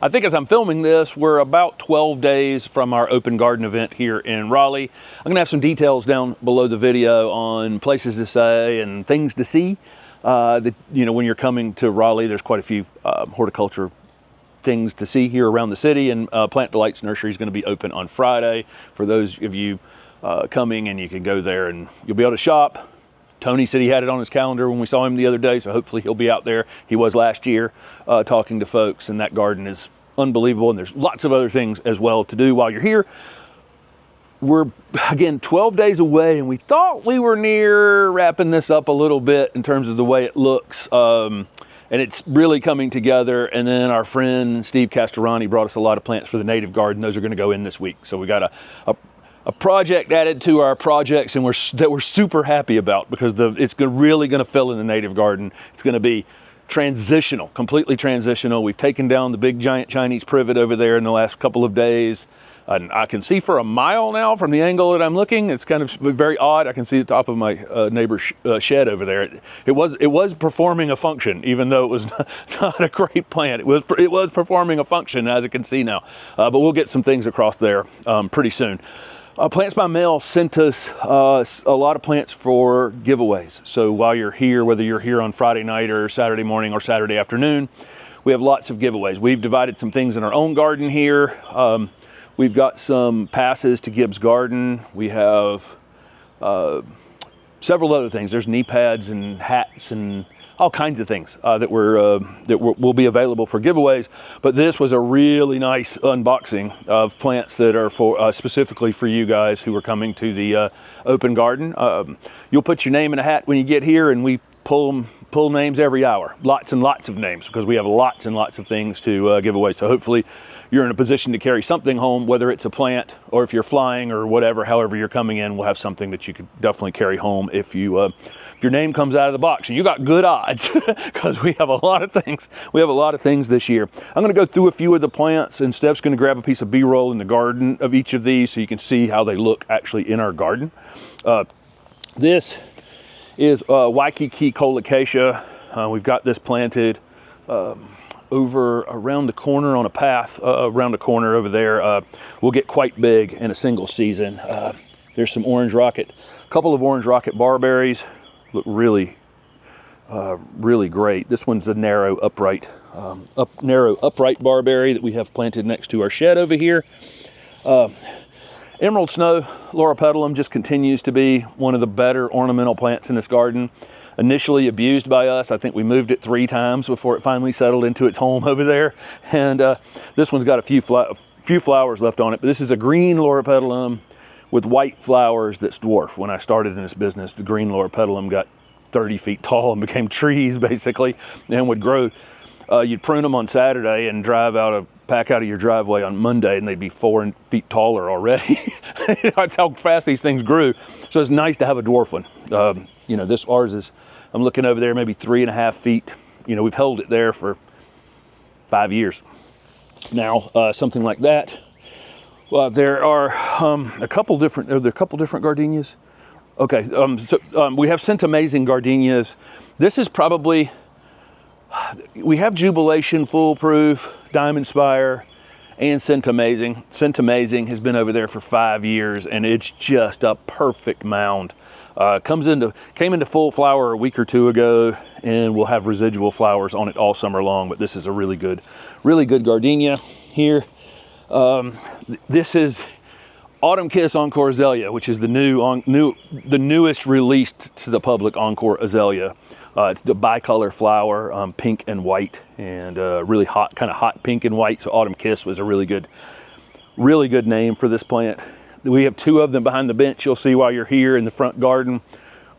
I think as I'm filming this, we're about 12 days from our Open Garden event here in Raleigh. I'm gonna have some details down below the video on places to stay and things to see. That, you know, when you're coming to Raleigh, there's quite a few horticulture things to see here around the city, and Plant Delights Nursery is going to be open on Friday for those of you coming, and you can go there and you'll be able to shop. Tony said he had it on his calendar when we saw him the other day, so hopefully he'll be out there. He was last year talking to folks, and that garden is unbelievable, and there's lots of other things as well to do while you're here. We're, again, 12 days away, and we thought we were near wrapping this up a little bit in terms of the way it looks, and it's really coming together. And then our friend Steve Castorani brought us a lot of plants for the native garden. Those are going to go in this week, so we got a project added to our projects, and that we're super happy about, because it's really going to fill in the native garden. It's going to be transitional, completely transitional. We've taken down the big giant Chinese privet over there in the last couple of days. And I can see for a mile now from the angle that I'm looking. It's kind of very odd. I can see the top of my neighbor's shed over there. It was performing a function, even though it was not a great plant. It was performing a function, as you can see now. But we'll get some things across there pretty soon. Plants by Mail sent us a lot of plants for giveaways. So while you're here, whether you're here on Friday night or Saturday morning or Saturday afternoon, we have lots of giveaways. We've divided some things in our own garden here. We've got some passes to Gibbs Garden. We have several other things. There's knee pads and hats and all kinds of things that will be available for giveaways. But this was a really nice unboxing of plants that are for specifically for you guys who are coming to the Open Garden. You'll put your name in a hat when you get here, and we pull names every hour. Lots and lots of names, because we have lots and lots of things to give away. So hopefully you're in a position to carry something home, whether it's a plant or if you're flying or whatever, however you're coming in, we'll have something that you could definitely carry home if your name comes out of the box. And you got good odds, because we have a lot of things. We have a lot of things this year. I'm gonna go through a few of the plants, and Steph's gonna grab a piece of B-roll in the garden of each of these so you can see how they look actually in our garden. This is Waikiki colocasia. We've got this planted over around the corner on a path around the corner over there. Will get quite big in a single season. There's some orange rocket, a couple of orange rocket barberries. Look really great. This one's a narrow upright barberry that we have planted next to our shed over here. Emerald Snow Loropetalum just continues to be one of the better ornamental plants in this garden. Initially abused by us. I think we moved it 3 times before it finally settled into its home over there. And this one's got a few flowers left on it, but this is a green Loropetalum with white flowers that's dwarf. When I started in this business, the green Loropetalum got 30 feet tall and became trees basically, and would grow. You'd prune them on Saturday and pack out of your driveway on Monday, and they'd be 4 feet taller already. That's how fast these things grew. So it's nice to have a dwarf one. You know, ours is, I'm looking over there, maybe 3.5 feet. You know, we've held it there for 5 years now, something like that. There are a couple different gardenias. Okay, we have Scent Amazing gardenias. This is probably, we have Jubilation, Foolproof, Diamond Spire, and Scent Amazing. Scent Amazing has been over there for 5 years, and it's just a perfect mound. Came into full flower a week or 2 ago, and we'll have residual flowers on it all summer long. But this is a really good gardenia here. This is Autumn Kiss Encore Azalea, which is the newest released to the public Encore Azalea. It's the bicolor flower, pink and white, and really hot, kind of hot pink and white. So Autumn Kiss was a really good name for this plant. We have 2 of them behind the bench. You'll see while you're here in the front garden.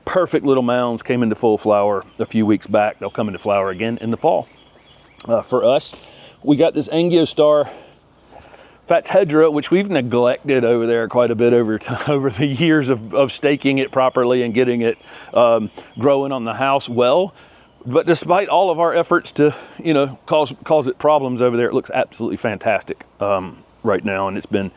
Perfect little mounds, came into full flower a few weeks back. They'll come into flower again in the fall. For us, we got this Angiostar Fatshedra, which we've neglected over there quite a bit over the years of staking it properly and getting it growing on the house well. But despite all of our efforts to, you know, cause it problems over there, it looks absolutely fantastic right now, and it's been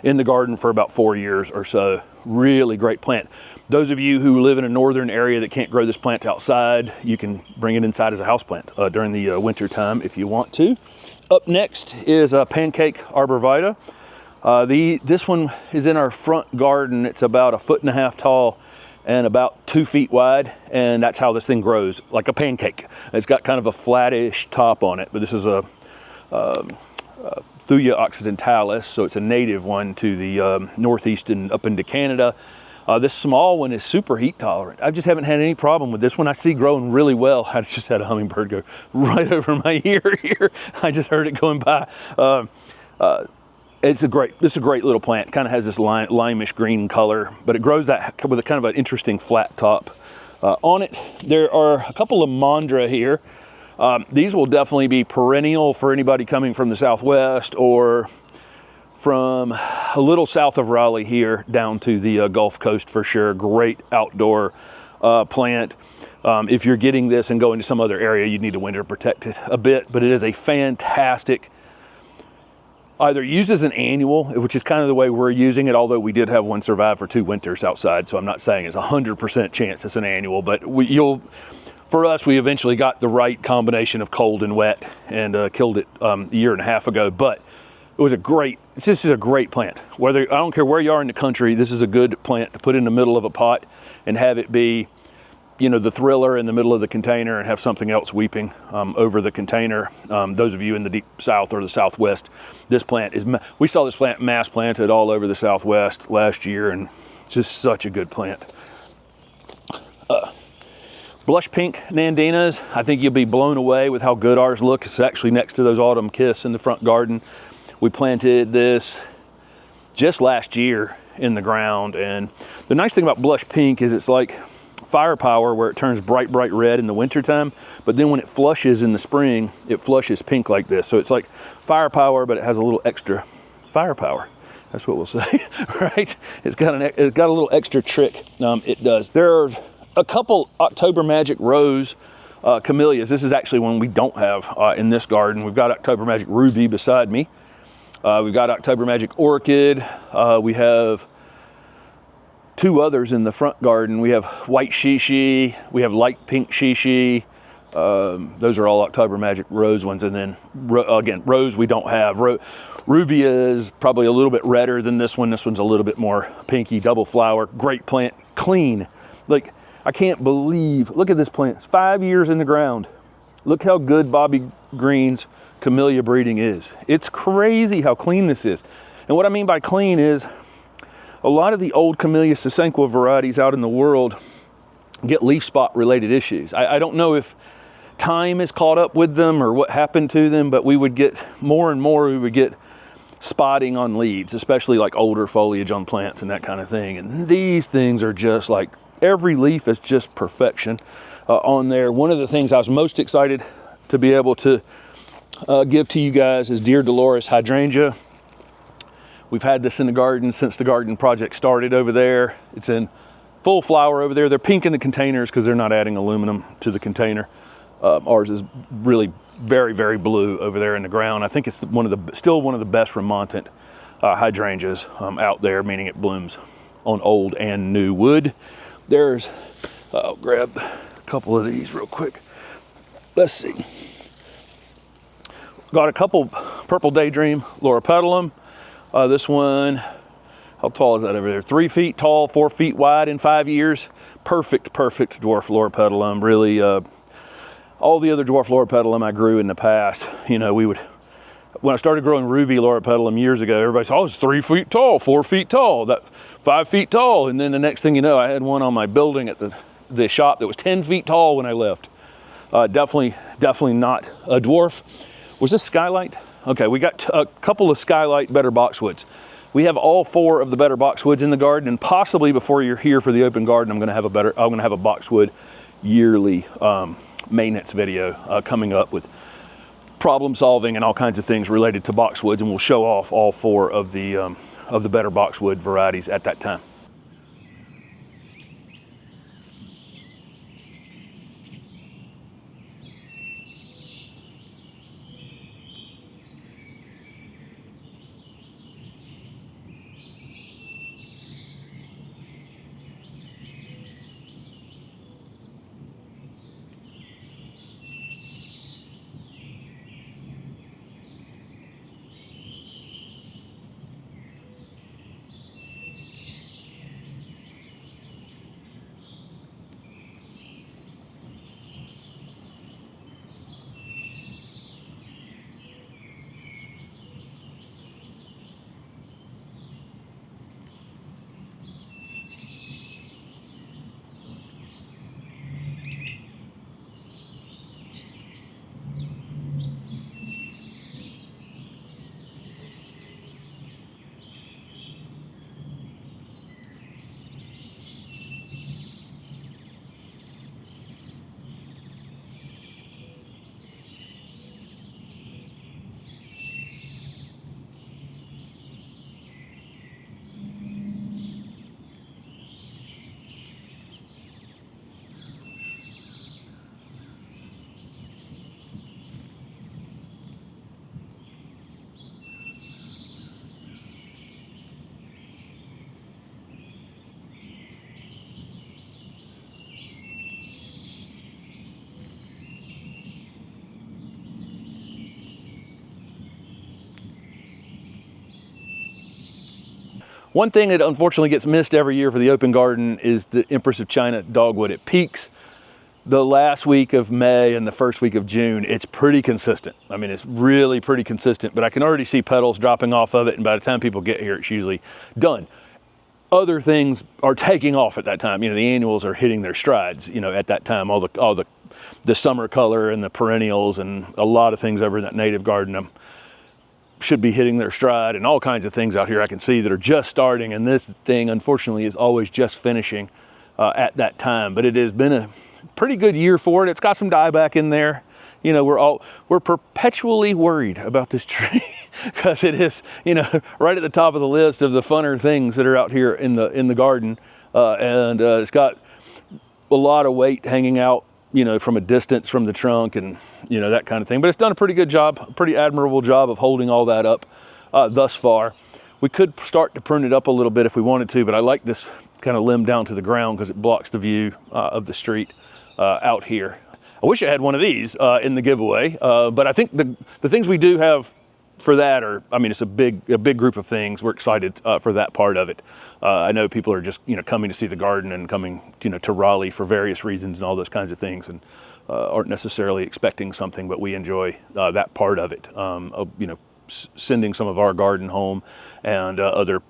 in the garden for about 4 years or so. Really great plant. Those of you who live in a northern area that can't grow this plant outside, you can bring it inside as a houseplant during the winter time if you want to. Up next is a pancake arborvita. This one is in our front garden. It's about 1.5 feet tall and about 2 feet wide, and that's how this thing grows, like a pancake. It's got kind of a flattish top on it, but this is a Thuja occidentalis, so it's a native one to the northeast and up into Canada. This small one is super heat tolerant. I just haven't had any problem with this one. I see growing really well. I just had a hummingbird go right over my ear here. I just heard it going by. This is a great little plant. Kind of has this limeish green color, but it grows that with a kind of an interesting flat top on it. There are a couple of mandra here. These will definitely be perennial for anybody coming from the Southwest or from a little south of Raleigh here down to the Gulf Coast for sure. Great outdoor plant. If you're getting this and going to some other area, you'd need to winter protect it a bit, but it is a fantastic, either used as an annual, which is kind of the way we're using it, although we did have one survive for 2 winters outside, so I'm not saying it's 100% chance it's an annual, but for us, we eventually got the right combination of cold and wet and killed it a year and a half ago, but this is a great plant. I don't care where you are in the country, this is a good plant to put in the middle of a pot and have it be, the thriller in the middle of the container and have something else weeping over the container. Those of you in the deep south or the southwest, we saw this plant mass planted all over the southwest last year, and it's just such a good plant. Blush pink Nandinas, I think you'll be blown away with how good ours look. It's actually next to those autumn kiss in the front garden. We planted this just last year in the ground, and the nice thing about blush pink is it's like firepower, where it turns bright red in the wintertime, but then when it flushes in the spring, it flushes pink like this. So it's like firepower, but it has a little extra firepower. That's what we'll say, right? It's got a little extra trick. It does. There are a couple October Magic Rose camellias. This is actually one we don't have in this garden. We've got October Magic Ruby beside me. We've got October Magic Orchid. We have 2 others in the front garden. We have white shishi. We have light pink shishi. Those are all October Magic Rose ones. And then again, rose we don't have. Ruby is probably a little bit redder than this one. This one's a little bit more pinky, double flower. Great plant, clean. Like, I can't believe, look at this plant. It's 5 years in the ground. Look how good Bobby Green's camellia breeding is. It's crazy how clean this is. And what I mean by clean is a lot of the old Camellia sasanqua varieties out in the world get leaf spot related issues. I don't know if time has caught up with them or what happened to them, but we would get more and more, we would get spotting on leaves, especially like older foliage on plants and that kind of thing. And these things are just like, every leaf is just perfection on there. One of the things I was most excited to be able to give to you guys is Dear Dolores hydrangea. We've had this in the garden since the garden project started over there. It's in full flower over there. They're pink in the containers because they're not adding aluminum to the container. Ours is really very blue over there in the ground. I think it's still one of the best remontant hydrangeas out there, meaning it blooms on old and new wood. I'll grab a couple of these real quick. Let's see. Got a couple Purple Daydream Loropetalum. This one, how tall is that over there? 3 feet tall, 4 feet wide in 5 years. Perfect dwarf Loropetalum. Really, all the other dwarf Loropetalum I grew in the past, when I started growing ruby Loropetalum years ago, everybody said, oh, it's 3 feet tall, 4 feet tall, 5 feet tall. And then the next thing you know, I had one on my building at the shop that was 10 feet tall when I left. Definitely not a dwarf. Was this Skylight? Okay, we got a couple of Skylight better boxwoods. We have all 4 of the better boxwoods in the garden, and possibly before you're here for the open garden, I'm going to have a boxwood yearly maintenance video coming up with problem solving and all kinds of things related to boxwoods, and we'll show off all 4 of the better boxwood varieties at that time. One thing that unfortunately gets missed every year for the Open Garden is the Empress of China dogwood. It peaks the last week of May and the first week of June. It's pretty consistent. I mean, it's really pretty consistent, but I can already see petals dropping off of it, and by the time people get here, it's usually done. Other things are taking off at that time. You know, the annuals are hitting their strides, you know, at that time. All the summer color and the perennials and a lot of things over in that native garden should be hitting their stride, and all kinds of things out here I can see that are just starting, and this thing unfortunately is always just finishing at that time. But it has been a pretty good year for it. It's got some dieback in there. You know, we're perpetually worried about this tree because it is, you know, right at the top of the list of the funner things that are out here in the garden, and it's got a lot of weight hanging out, you know, from a distance from the trunk, and you know, that kind of thing. But it's done a pretty good job, a pretty admirable job of holding all that up thus far. We could start to prune it up a little bit if we wanted to, but I like this kind of limb down to the ground because it blocks the view of the street out here. I wish I had one of these in the giveaway, but I think the things we do have for that are, I mean, it's a big group of things. We're excited for that part of it. I know people are just, you know, coming to see the garden and coming, you know, to Raleigh for various reasons and all those kinds of things, and aren't necessarily expecting something, but we enjoy that part of it, of, you know, sending some of our garden home, and other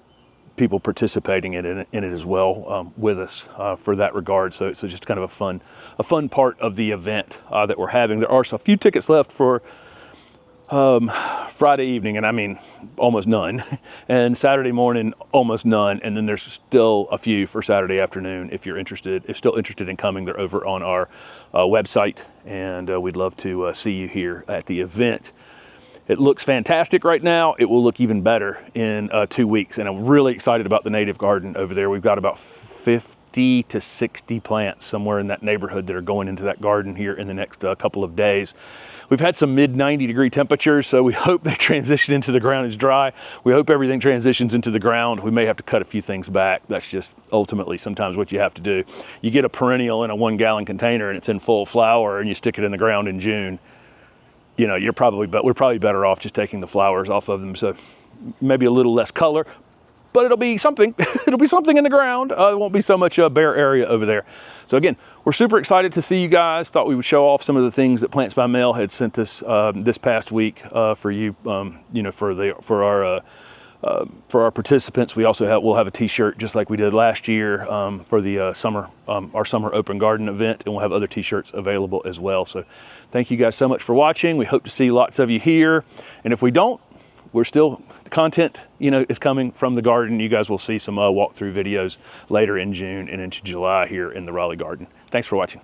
people participating in it as well with us for that regard. So it's just kind of a fun part of the event that we're having. There are a few tickets left for Friday evening, and I mean almost none, and Saturday morning almost none, and then there's still a few for Saturday afternoon if you're still interested in coming. They're over on our website, and we'd love to see you here at the event. It looks fantastic right now. It will look even better in 2 weeks, and I'm really excited about the native garden over there. We've got about 50 to 60 plants somewhere in that neighborhood that are going into that garden here in the next couple of days. We've had some mid 90-degree temperatures, so we hope they transition into the ground as dry. We hope everything transitions into the ground. We may have to cut a few things back. That's just ultimately sometimes what you have to do. You get a perennial in a 1-gallon container and it's in full flower, and you stick it in the ground in June. You know, we're probably better off just taking the flowers off of them. So maybe a little less color, but it'll be something. It'll be something in the ground. It won't be so much a bare area over there. So again, we're super excited to see you guys. Thought we would show off some of the things that Plants by Mail had sent us this past week for you. You know, for our participants. We'll have a T-shirt just like we did last year for the our summer Open Garden event, and we'll have other T-shirts available as well. So thank you guys so much for watching. We hope to see lots of you here, and if we don't, the content, you know, is coming from the garden. You guys will see some walkthrough videos later in June and into July here in the Raleigh garden. Thanks for watching.